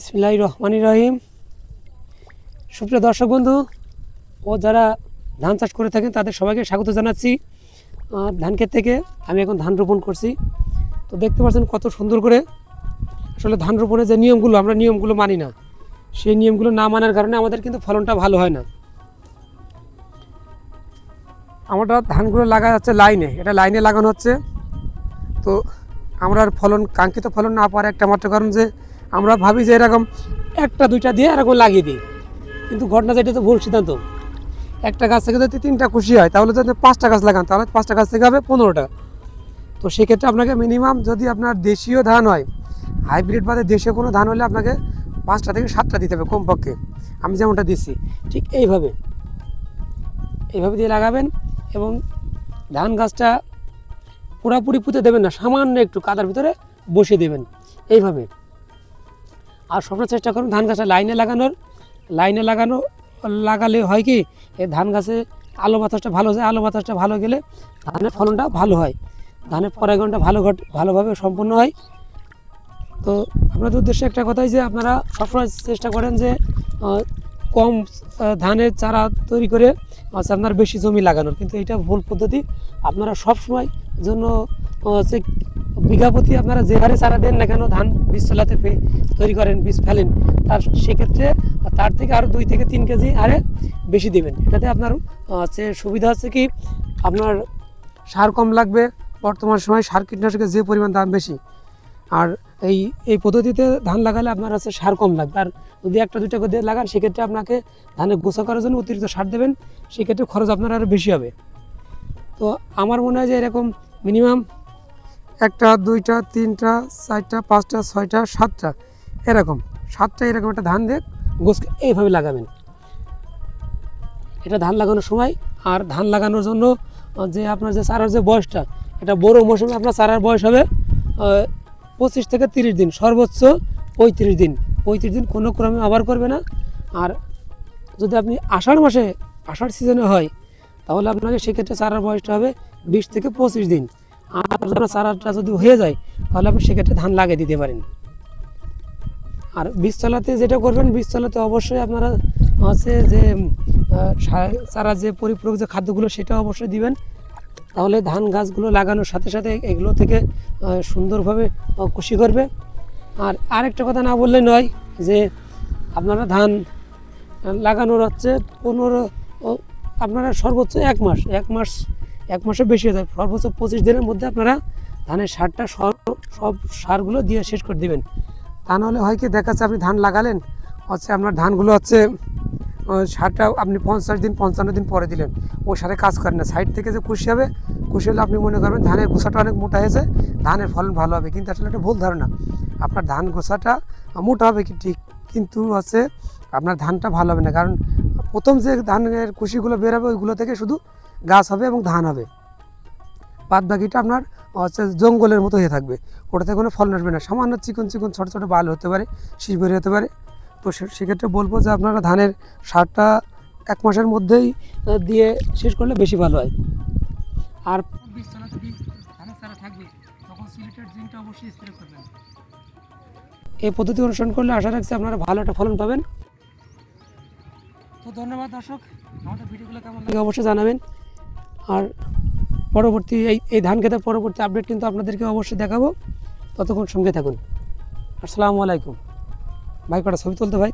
বিসমিল্লাহির রহমানির রহিম। সুপ্রিয় দর্শক বন্ধু ও যারা ধান চাষ করে থাকেন তাদের সবাইকে স্বাগত জানাচ্ছি ধান ক্ষেত থেকে। আমি এখন ধান রোপণ করছি, তো দেখতে পাচ্ছেন কত সুন্দর করে। আসলে ধান রোপণের যে নিয়মগুলো, আমরা নিয়মগুলো মানি না, সেই নিয়মগুলো না মানার কারণে আমাদের কিন্তু ফলনটা ভালো হয় না। আমরা ধানগুলো লাগা হচ্ছে লাইনে, এটা লাইনে লাগানো হচ্ছে। তো আমরা ফলন, কাঙ্ক্ষিত ফলন না পাওয়ার একটা মাত্র কারণ যে আমরা ভাবি যে এরকম একটা দুইটা দিয়ে এরকম লাগিয়ে দিই, কিন্তু ঘটনা যেটা তো ভুল সিদ্ধান্ত। একটা গাছ থেকে যদি 3টা খুশি হয়, তাহলে যদি 5টা গাছ লাগান তাহলে 5টা গাছ থেকে হবে 15টা। তো সেক্ষেত্রে আপনাকে মিনিমাম, যদি আপনার দেশীয় ধান হয়, হাইব্রিড বাদে দেশীয় কোনো ধান হলে আপনাকে 5টা থেকে 7টা দিতে হবে কমপক্ষে। আমি যেমনটা দিচ্ছি ঠিক এইভাবে দিয়ে লাগাবেন, এবং ধান গাছটা পুরাপুরি পুঁতে দেবেন না, সামান্য একটু কাদার ভিতরে বসিয়ে দেবেন এইভাবে। আর সবসময় চেষ্টা করুন ধান গাছটা লাইনে লাগালে হয় কি, এই ধান গাছে আলো বাতাসটা ভালো যায়। আলো বাতাসটা ভালো গেলে ধানের ফলনটা ভালো হয়, ধানের পরাগণটা ভালোভাবে সম্পন্ন হয়। তো আপনাদের উদ্দেশ্যে একটা কথাই যে আপনারা সবসময় চেষ্টা করেন যে কম ধানের চারা তৈরি করে আপনার বেশি জমি লাগানোর, কিন্তু এটা ভুল পদ্ধতি। আপনারা সবসময় জন্য হচ্ছে বিঘা প্রতি আপনারা যে হারে চারা দেন না কেন, ধান বীজ চলাতে তৈরি করেন, বীজ ফেলেন, সেক্ষেত্রে তার থেকে আরও 2 থেকে 3 কেজি হারে বেশি দেবেন। এটাতে আপনার হচ্ছে সুবিধা হচ্ছে কি, আপনার সার কম লাগবে। বর্তমান সময় সার কীটনাশকের যে পরিমাণ দাম বেশি, আর এই পদ্ধতিতে ধান লাগালে আপনার হচ্ছে সার কম লাগবে। আর যদি 1টা 2টা করে লাগান, সেক্ষেত্রে আপনাকে ধানের গোছা করার জন্য অতিরিক্ত সার দেবেন, সেক্ষেত্রে খরচ আপনার আরও বেশি হবে। তো আমার মনে হয় যে এরকম মিনিমাম 1টা 2টা 3টা 4টা 5টা 6টা 7টা এরকম 7টা এরকম একটা ধান দিয়ে গোছকে এইভাবে লাগাবেন। এটা ধান লাগানোর সময়। আর ধান লাগানোর জন্য যে আপনার যে চারার যে বয়সটা, এটা বড় মৌসুমে আপনার চারার বয়স হবে 25 থেকে 30 দিন, সর্বোচ্চ 35 দিন। 35 দিন কোনো ক্রমে আবার করবে না। আর যদি আপনি আষাঢ় সিজনে হয়, তাহলে আপনাকে সেক্ষেত্রে চারার বয়সটা হবে 20 থেকে 25 দিন। আর আপনার চারাটা যদি হয়ে যায়, তাহলে আপনি সেক্ষেত্রে ধান লাগিয়ে দিতে পারেন। আর বীজ চালাতে যেটা করবেন, বীজ চালাতে অবশ্যই আপনারা হচ্ছে যে চারা যে পরিপূরক যে খাদ্যগুলো, সেটা অবশ্যই দিবেন। তাহলে ধান গাছগুলো লাগানোর সাথে সাথে এগুলো থেকে সুন্দরভাবে খুশি করবে। আর আরেকটা কথা না বললে নয়, যে আপনারা ধান লাগানোর হচ্ছে আপনারা সর্বোচ্চ 1 মাসে বেশি হয়ে যায়, সর্বোচ্চ 25 দিনের মধ্যে আপনারা ধানের সারটা সব সারগুলো দিয়ে শেষ করে দেবেন। তা নাহলে হয় কি, দেখাচ্ছে আপনি ধান লাগালেন, হচ্ছে আপনার ধানগুলো হচ্ছে সারটা আপনি 50 দিন 55 দিন পরে দিলেন, ওই সারে কাজ করেন না। সাইড থেকে যে খুশি হবে, খুশি হলে আপনি মনে করবেন ধানের গোছাটা অনেক মোটা হয়েছে, ধানের ফলন ভালো হবে, কিন্তু আসলে একটা ভুল ধারণা। আপনার ধান গোছাটা মোটা হবে কি ঠিক, কিন্তু হচ্ছে আপনার ধানটা ভালো হবে না। কারণ প্রথম যে ধানের কুশিগুলো বেরোবে, ওইগুলো থেকে শুধু গাছ হবে এবং ধান হবে, বাদ বাকিটা আপনার হচ্ছে জঙ্গলের মতো হয়ে থাকবে, ওটাতে কোনো ফলন আসবে না। সামান্য চিকন ছোটো ছোটো বাল হতে পারে, শীষ বের হতে পারে। তো সেক্ষেত্রে বলবো যে আপনারা ধানের সারটা 1 মাসের মধ্যেই দিয়ে শেষ করলে বেশি ভালো হয়। আর বীজ চালাতে ধানের চারা থাকবে, তখন সিলিটেড জিঙ্কটা অবশ্যই স্প্রে করবেন। এই পদ্ধতি অনুসরণ করলে আশা রাখছি আপনারা ভালো একটা ফলন পাবেন। তো ধন্যবাদ দর্শক, আমাদের ভিডিওগুলো কেমন লাগে অবশ্যই জানাবেন। আর পরবর্তী এই ধান খেতের পরবর্তী আপডেট কিন্তু আপনাদেরকে অবশ্যই দেখাবো, ততক্ষণ সঙ্গে থাকুন। আসসালামু আলাইকুম। ভাই কটা ছবি তুলতে ভাই।